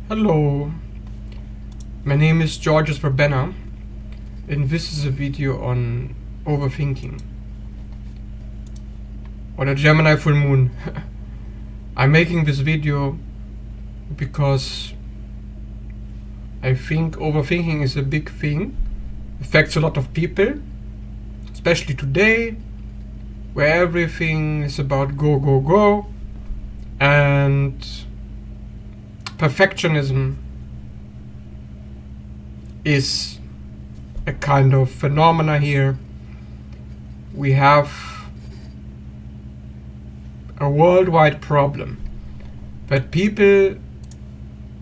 Hello, my name is Georges Verbena, and this is a video on overthinking, or the Gemini full moon. I'm making this video because I think overthinking is a big thing, affects a lot of people, especially today, where everything is about go, go, go, and perfectionism is a kind of phenomena here. We have a worldwide problem that people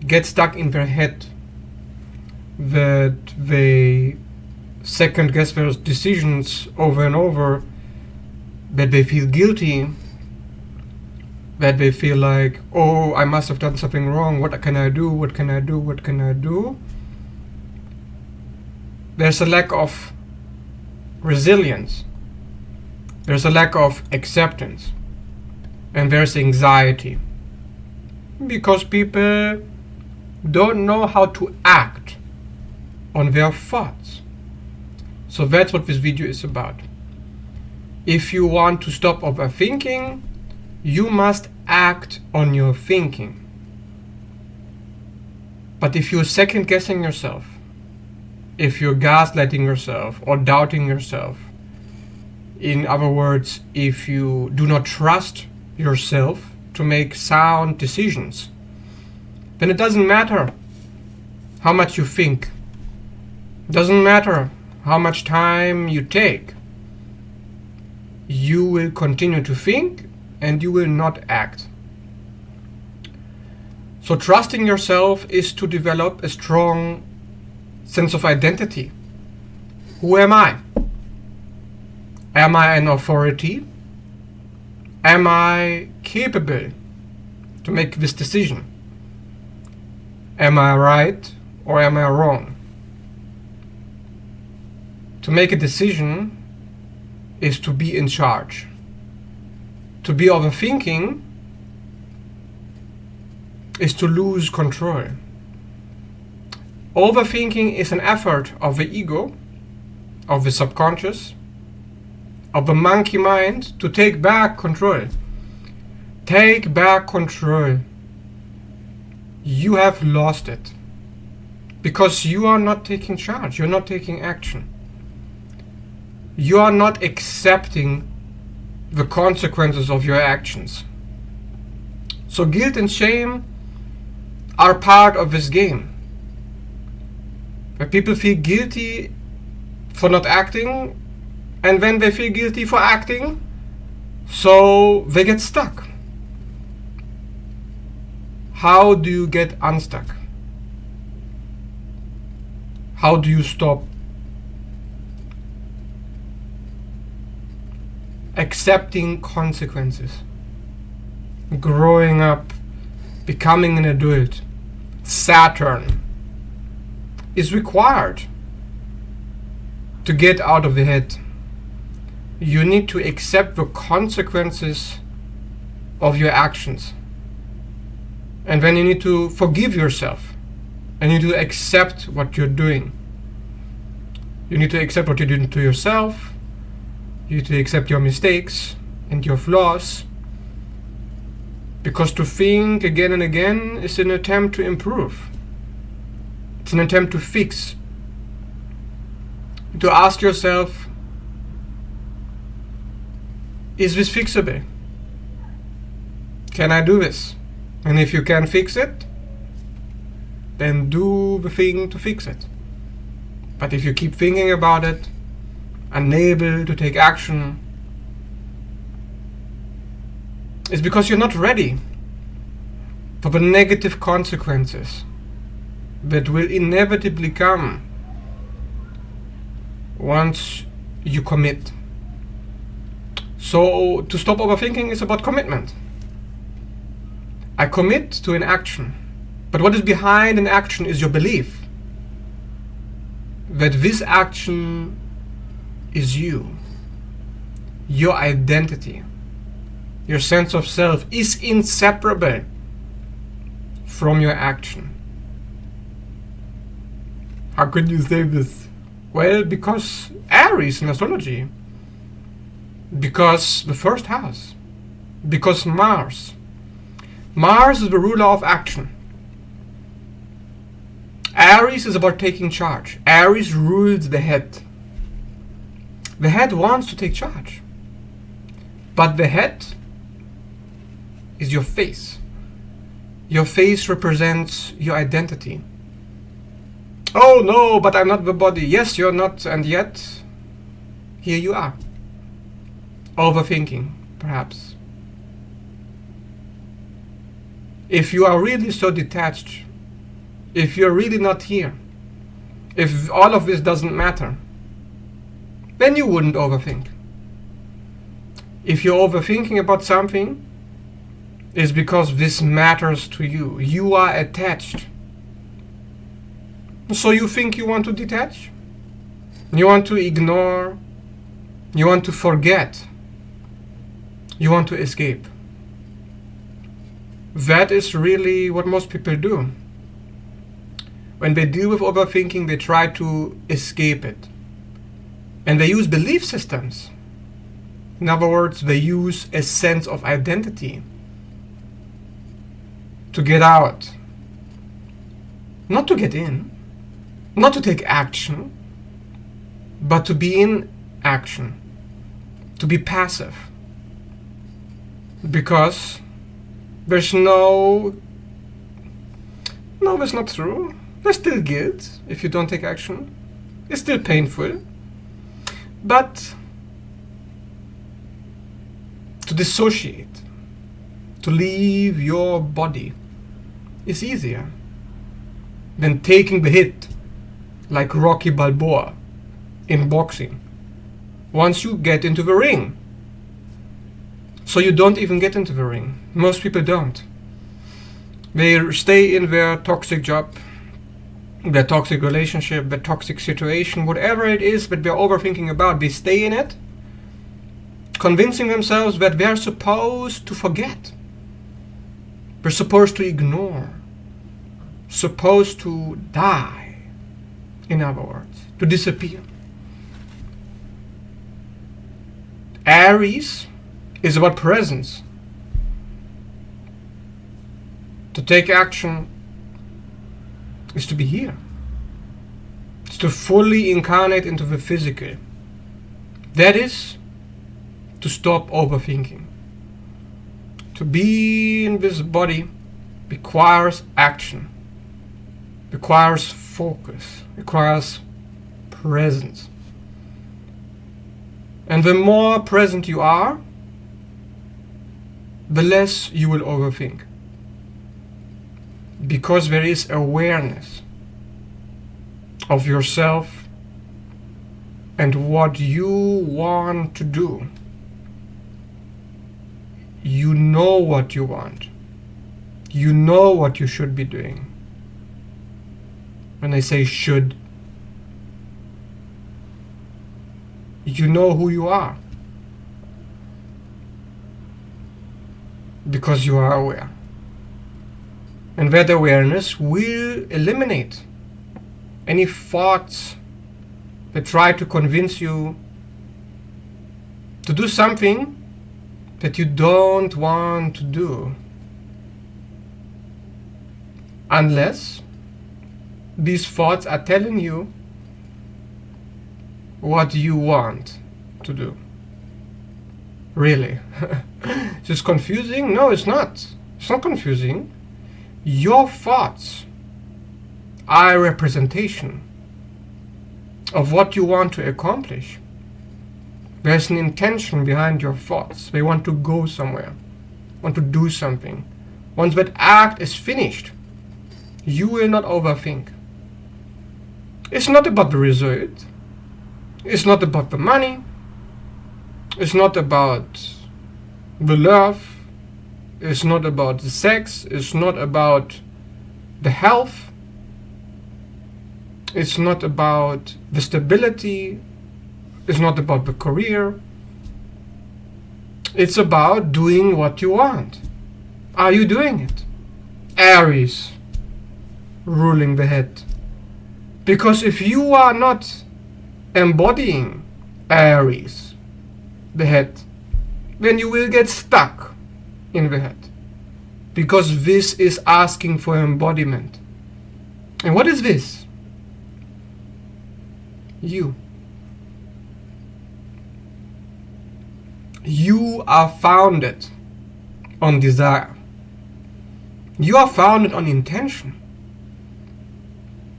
get stuck in their head, that they second guess their decisions over and over, that they feel guilty, that they feel like, oh, I must have done something wrong, what can I do, what can I do, what can I do? There's a lack of resilience, there's a lack of acceptance, and there's anxiety, because people don't know how to act on their thoughts. So that's what this video is about. If you want to stop overthinking, you must act on your thinking. But if you're second guessing yourself, if you're gaslighting yourself or doubting yourself, in other words, if you do not trust yourself to make sound decisions, then it doesn't matter how much you think. It doesn't matter how much time you take. You will continue to think and you will not act. So trusting yourself is to develop a strong sense of identity. Who am I? Am I an authority? Am I capable to make this decision? Am I right or am I wrong? To make a decision is to be in charge. To be overthinking is to lose control. Overthinking is an effort of the ego, of the subconscious, of the monkey mind to take back control. Take back control. You have lost it because you are not taking charge, you're not taking action. You are not accepting the consequences of your actions. So guilt and shame are part of this game. Where people feel guilty for not acting, and then they feel guilty for acting, so they get stuck. How do you get unstuck? How do you stop accepting consequences? Growing up, becoming an adult, Saturn is required to get out of the head. You need to accept the consequences of your actions. And then you need to forgive yourself. And you need to accept what you're doing. You need to accept what you're doing to yourself. You need to accept your mistakes and your flaws. Because to think again and again is an attempt to improve. It's an attempt to fix. To ask yourself, is this fixable? Can I do this? And if you can fix it, then do the thing to fix it. But if you keep thinking about it, unable to take action, it's because you're not ready for the negative consequences that will inevitably come once you commit. So to stop overthinking is about commitment. I commit to an action, but what is behind an action is your belief that this action is you. Your identity, your sense of self is inseparable from your action. How could you say this? Well, because Aries in astrology. Because the first house. Because Mars. Mars is the ruler of action. Aries is about taking charge. Aries rules the head. The head wants to take charge. But the head is your face. Your face represents your identity. Oh no, but I'm not the body. Yes, you're not, and yet here you are. Overthinking, perhaps. If you are really so detached, if you're really not here, if all of this doesn't matter, then you wouldn't overthink. If you're overthinking about something, it's because this matters to you. You are attached. So you think you want to detach? You want to ignore? You want to forget? You want to escape? That is really what most people do. When they deal with overthinking, they try to escape it. And they use belief systems. In other words, they use a sense of identity to get out. Not to get in, not to take action, but to be in action, to be passive. Because there's no, that's not true. There's still guilt if you don't take action. It's still painful. But to dissociate, to leave your body is easier than taking the hit like Rocky Balboa in boxing once you get into the ring. So you don't even get into the ring. Most people don't. They stay in their toxic job, their toxic relationship, their toxic situation, whatever it is that they're overthinking about. They stay in it, convincing themselves that they're supposed to forget. They're supposed to ignore. Supposed to die. In other words, to disappear. Aries is about presence. To take action is to be here. It's to fully incarnate into the physical. That is to stop overthinking. To be in this body requires action, requires focus, requires presence. And the more present you are, the less you will overthink. Because there is awareness of yourself and what you want to do. You know what you want. You know what you should be doing. When I say should, you know who you are. Because you are aware. And that awareness will eliminate any thoughts that try to convince you to do something that you don't want to do. Unless these thoughts are telling you what you want to do. Really? Is this confusing? No, it's not. It's not confusing. Your thoughts are a representation of what you want to accomplish. There's an intention behind your thoughts. They want to go somewhere, want to do something. Once that act is finished, you will not overthink. It's not about the result. It's not about the money. It's not about the love. It's not about the sex. It's not about the health. It's not about the stability. It's not about the career. It's about doing what you want. Are you doing it? Aries, ruling the head. Because if you are not embodying Aries, the head, then you will get stuck in the head. Because this is asking for embodiment. And what is this? You. You are founded on desire. You are founded on intention.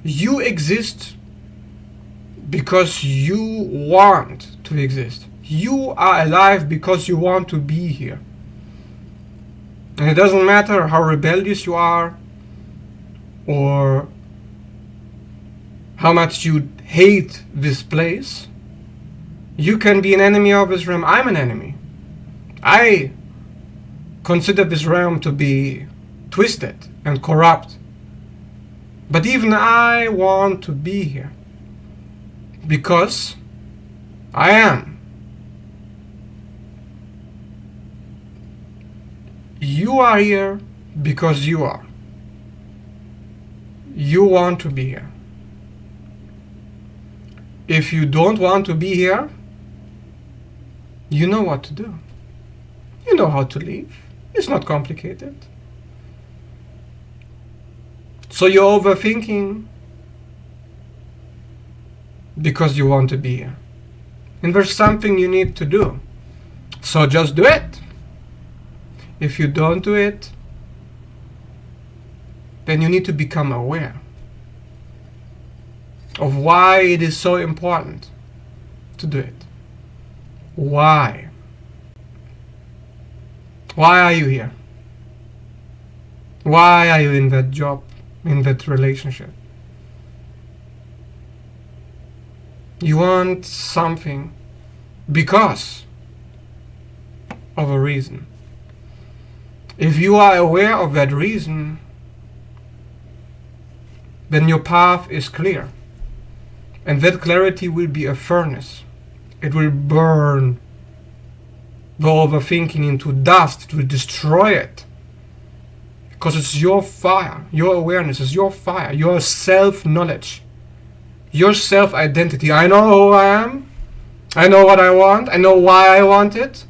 You exist because you want to exist. You are alive because you want to be here. And it doesn't matter how rebellious you are or how much you hate this place. You can be an enemy of this realm. I'm an enemy. I consider this realm to be twisted and corrupt. But even I want to be here. Because I am. You are here because you are. You want to be here. If you don't want to be here, you know what to do. You know how to leave. It's not complicated. So you're overthinking because you want to be here. And there's something you need to do. So just do it. If you don't do it, then you need to become aware of why it is so important to do it. Why? Why are you here? Why are you in that job, in that relationship? You want something because of a reason. If you are aware of that reason, then your path is clear. And that clarity will be a furnace. It will burn the overthinking into dust. It will destroy it. Because it's your fire. Your awareness is your fire. Your self-knowledge. Your self-identity. I know who I am. I know what I want. I know why I want it.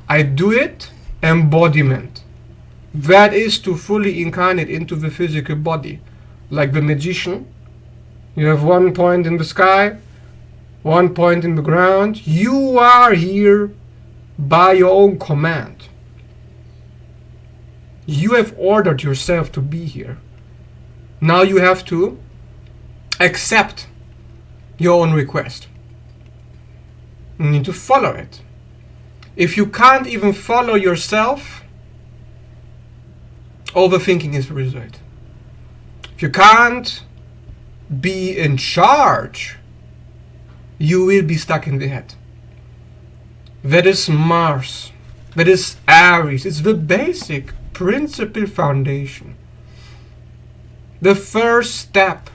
I do it. Embodiment. That is to fully incarnate into the physical body. Like the magician. You have 1 point in the sky, 1 point in the ground. You are here by your own command. You have ordered yourself to be here. Now you have to accept your own request. You need to follow it. If you can't even follow yourself, overthinking is the result. If you can't be in charge, you will be stuck in the head. That is Mars. That is Aries. It's the basic principle foundation. The first step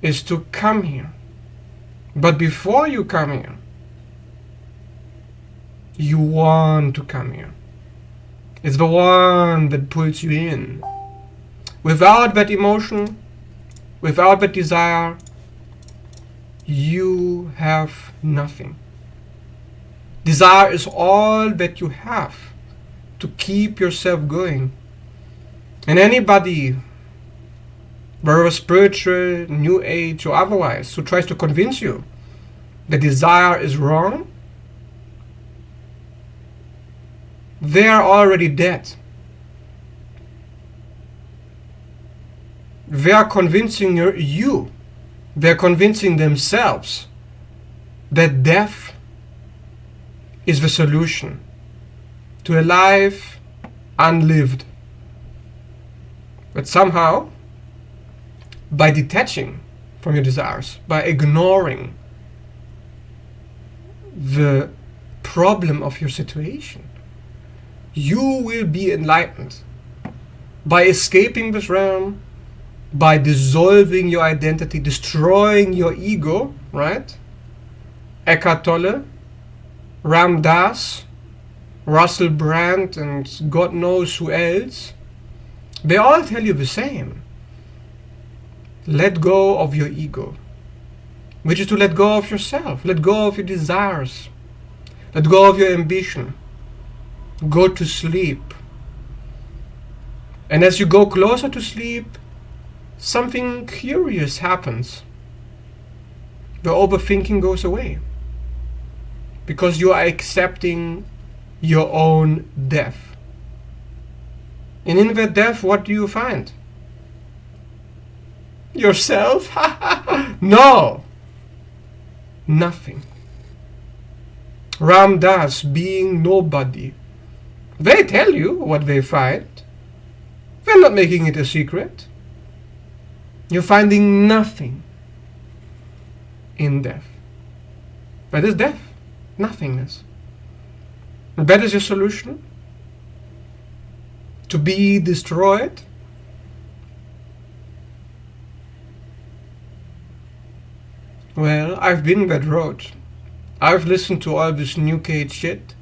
is to come here. But before you come here, you want to come here. It's the one that pulls you in. Without that emotion, without that desire, you have nothing. Desire is all that you have to keep yourself going. And anybody, whether spiritual, new age, or otherwise, who tries to convince you that desire is wrong, they are already dead. They are convincing you, they're convincing themselves that death is the solution to a life unlived. But somehow, by detaching from your desires, by ignoring the problem of your situation, you will be enlightened. By escaping this realm, by dissolving your identity, destroying your ego, right? Eckhart Tolle, Ram Dass, Russell Brand, and God knows who else, they all tell you the same. let go of your ego, which is to let go of yourself, let go of your desires, let go of your ambition. Go to sleep. And as you go closer to sleep, something curious happens. The overthinking goes away. Because you are accepting your own death. And in that death, what do you find? Yourself? No! Nothing. Ram Dass, being nobody. They tell you what they find. They're not making it a secret. You're finding nothing in death. That is death. Nothingness. And that is your solution? To be destroyed? Well, I've been that road. I've listened to all this New Age shit.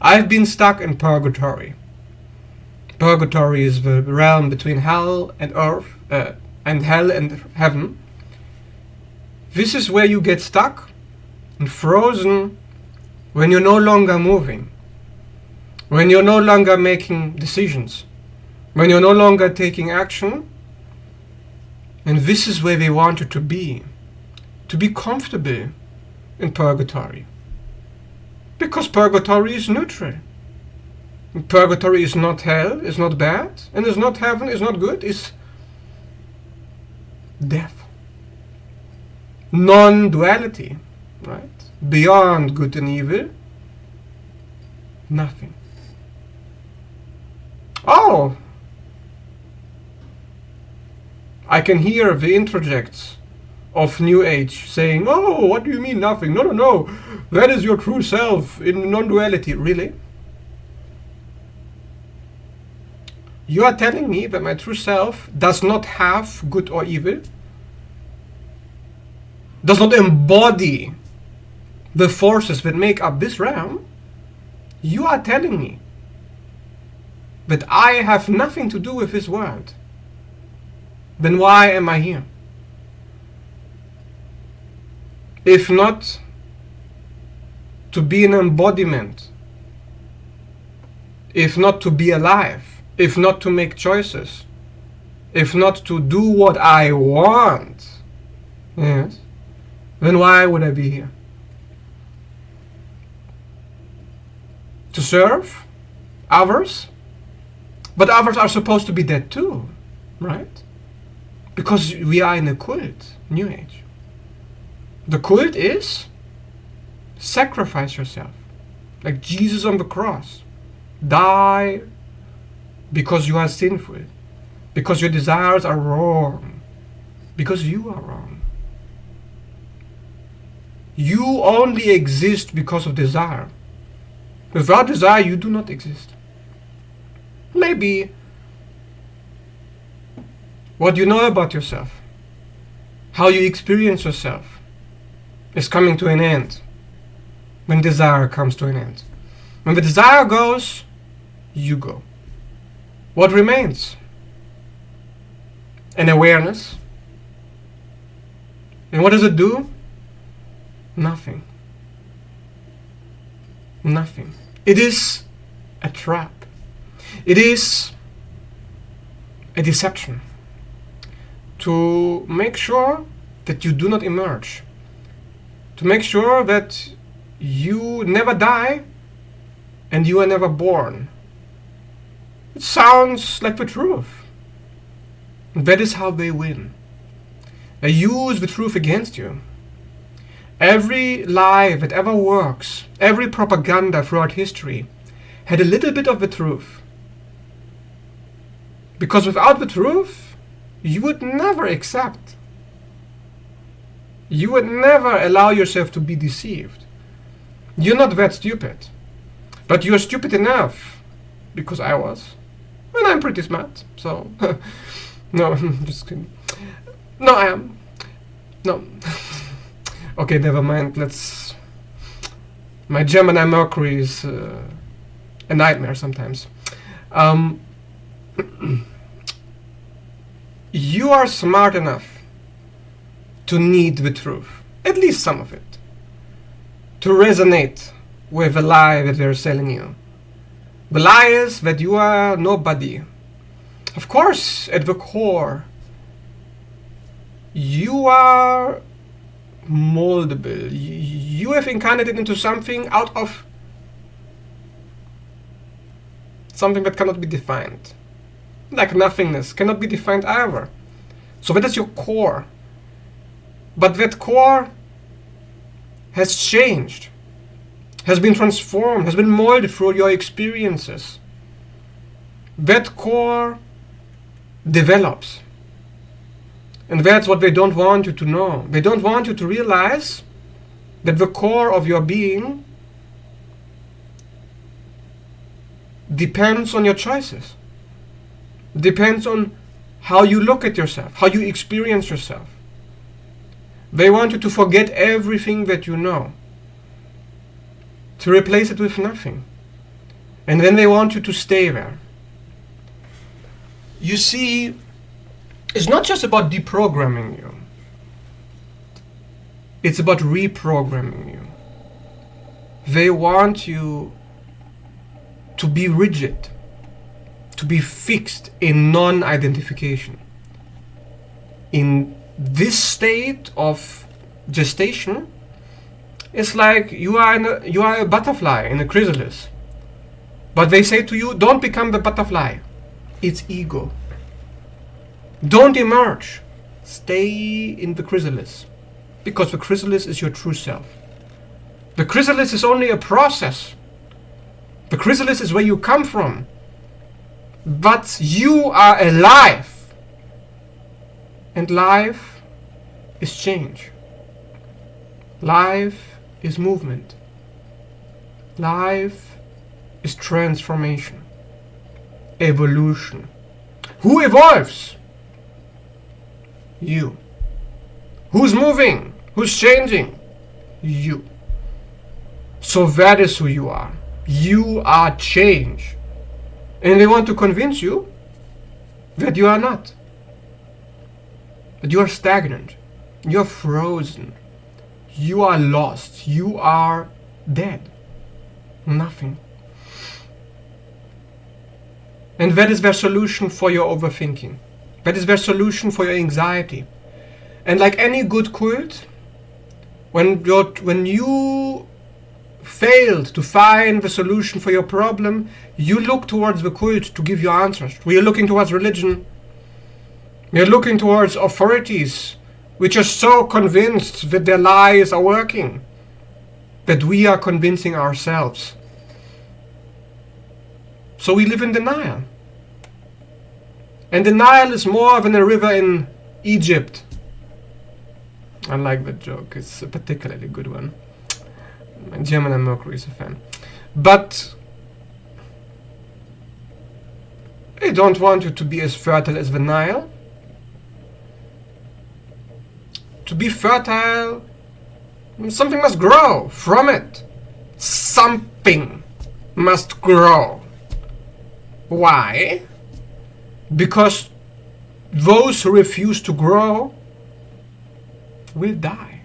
I've been stuck in purgatory. Purgatory is the realm between hell and earth, and hell and heaven. This is where you get stuck and frozen when you're no longer moving, when you're no longer making decisions, when you're no longer taking action. And this is where they want you to be comfortable in purgatory. Because purgatory is neutral. Purgatory is not hell, is not bad, and is not heaven, is not good, is death. Non-duality, right? Beyond good and evil, nothing. Oh! I can hear the interjects of New Age saying, oh, what do you mean nothing? No, no, no. That is your true self in non-duality. Really? You are telling me that my true self does not have good or evil? Does not embody the forces that make up this realm? You are telling me that I have nothing to do with this world. Then why am I here? If not to be an embodiment, if not to be alive, if not to make choices, if not to do what I want, yes, then why would I be here? To serve others? But others are supposed to be dead too, right? Because we are in a cult, New Age. The cult is sacrifice yourself. Like Jesus on the cross. Die because you are sinful. Because your desires are wrong. Because you are wrong. You only exist because of desire. Without desire, you do not exist. Maybe what you know about yourself, how you experience yourself, is coming to an end when desire comes to an end. When the desire goes, you go. What remains? An awareness. And what does it do? Nothing. Nothing. It is a trap. It is a deception to make sure that you do not emerge, to make sure that you never die and you are never born. It sounds like the truth. That is how they win. They use the truth against you. Every lie that ever works, every propaganda throughout history had a little bit of the truth. Because without the truth, you would never accept. You would never allow yourself to be deceived. You're not that stupid. But you're stupid enough, because I was. And I'm pretty smart, so... No, just kidding. No, I am. No. Okay, never mind, let's... My Gemini Mercury is a nightmare sometimes. You are smart enough to need the truth, at least some of it, to resonate with the lie that they're selling you. The lie is that you are nobody. Of course, at the core, you are moldable. You have incarnated into something out of something that cannot be defined. Like nothingness cannot be defined either. So that is your core. But that core has changed, has been transformed, has been molded through your experiences. That core develops. And that's what they don't want you to know. They don't want you to realize that the core of your being depends on your choices. Depends on how you look at yourself, how you experience yourself. They want you to forget everything that you know, to replace it with nothing. And then they want you to stay there. You see, it's not just about deprogramming you. It's about reprogramming you. They want you to be rigid, to be fixed in non-identification. In this state of gestation, it's like you are a butterfly in a chrysalis. But they say to you, don't become the butterfly. It's ego. Don't emerge. Stay in the chrysalis. Because the chrysalis is your true self. The chrysalis is only a process. The chrysalis is where you come from. But you are alive. And life is change. Life is movement. Life is transformation. Evolution. Who evolves? You. Who's moving? Who's changing? You. So that is who you are. You are change. And they want to convince you that you are not. That you are stagnant. You are frozen. You are lost. You are dead. Nothing. And that is their solution for your overthinking. That is their solution for your anxiety. And like any good cult, when you failed to find the solution for your problem, you look towards the cult to give you answers. We are looking towards religion. We are looking towards authorities which are so convinced that their lies are working that we are convincing ourselves. So we live in denial. And denial is more than a river in Egypt. I like that joke. It's a particularly good one. Gemini Mercury is a fan. But I don't want you to be as fertile as the Nile. To be fertile, something must grow from it. Something must grow. Why? Because those who refuse to grow will die.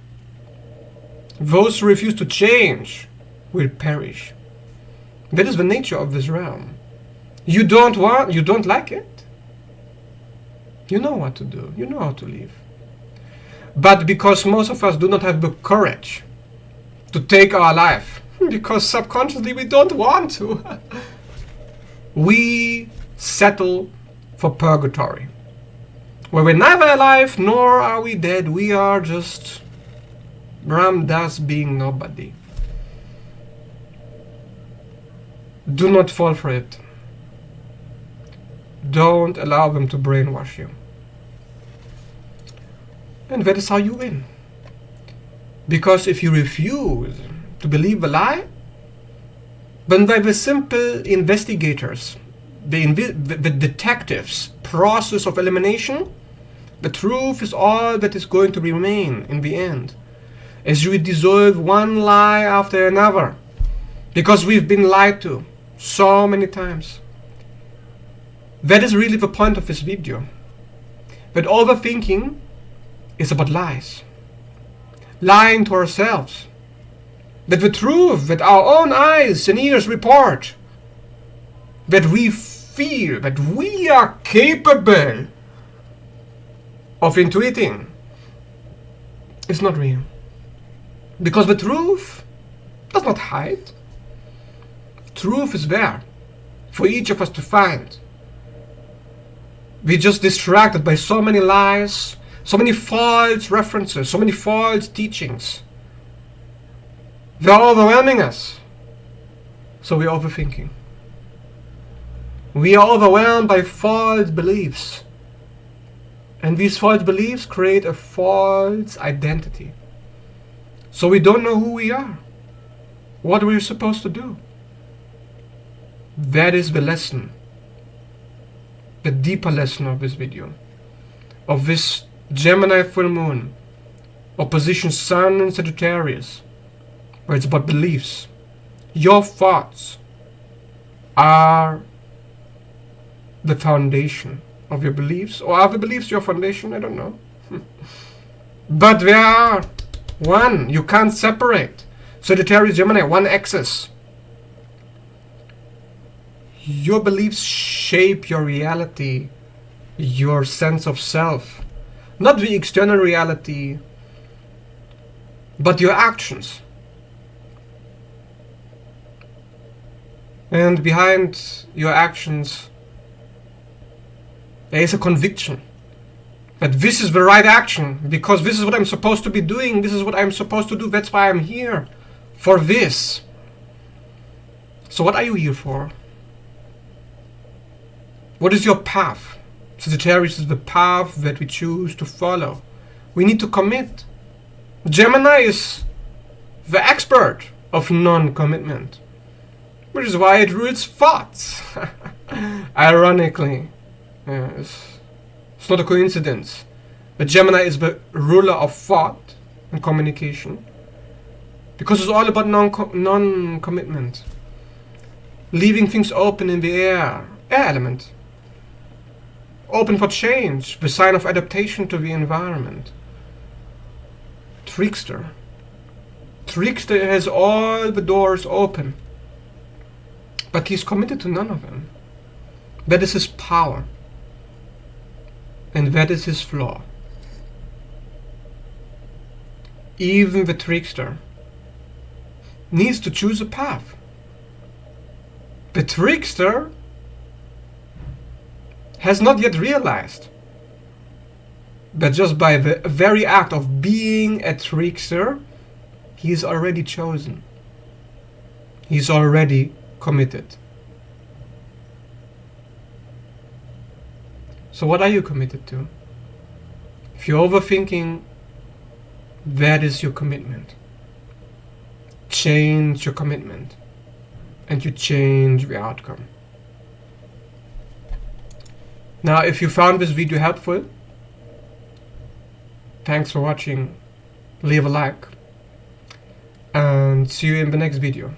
Those who refuse to change will perish. That is the nature of this realm. You don't like it? You know what to do. You know how to live. But because most of us do not have the courage to take our life, because subconsciously we don't want to, we settle for purgatory, where we're neither alive nor are we dead. We are just Ram Dass being nobody. Do not fall for it. Don't allow them to brainwash you. And that is how you win. Because if you refuse to believe a lie, then by the simple investigators, the detectives' process of elimination, the truth is all that is going to remain in the end. As you dissolve one lie after another, because we've been lied to so many times. That is really the point of this video. That overthinking is about lies. lying to ourselves. That the truth that our own eyes and ears report, that we feel that we are capable of intuiting, is not real. Because the truth does not hide. Truth is there for each of us to find. We're just distracted by so many lies, so many false references, so many false teachings. They're overwhelming us. So we're overthinking. We are overwhelmed by false beliefs. And these false beliefs create a false identity. So we don't know who we are. What we're supposed to do. That is the lesson. The deeper lesson of this video. Of this Gemini full moon. Opposition Sun and Sagittarius. Where it's about beliefs. Your thoughts are the foundation of your beliefs. Or are the beliefs your foundation? I don't know. But they are one. You can't separate. Sagittarius, Gemini, one axis. Your beliefs shape your reality, your sense of self. Not the external reality, but your actions. And behind your actions, there is a conviction that this is the right action, because this is what I'm supposed to be doing, this is what I'm supposed to do, that's why I'm here, for this. So what are you here for? What is your path? Sagittarius is the path that we choose to follow. We need to commit. Gemini is the expert of non-commitment, which is why it rules thoughts. Ironically. It's not a coincidence. But Gemini is the ruler of thought and communication. Because it's all about non-commitment. Leaving things open in the air element. Open for change, the sign of adaptation to the environment. Trickster. Trickster has all the doors open. But he's committed to none of them. That is his power. And that is his flaw. Even the trickster needs to choose a path. The trickster has not yet realized that just by the very act of being a trickster, he is already chosen. He's already committed. So what are you committed to? If you're overthinking, that is your commitment. Change your commitment, and you change the outcome. Now, if you found this video helpful, thanks for watching. Leave a like, and see you in the next video.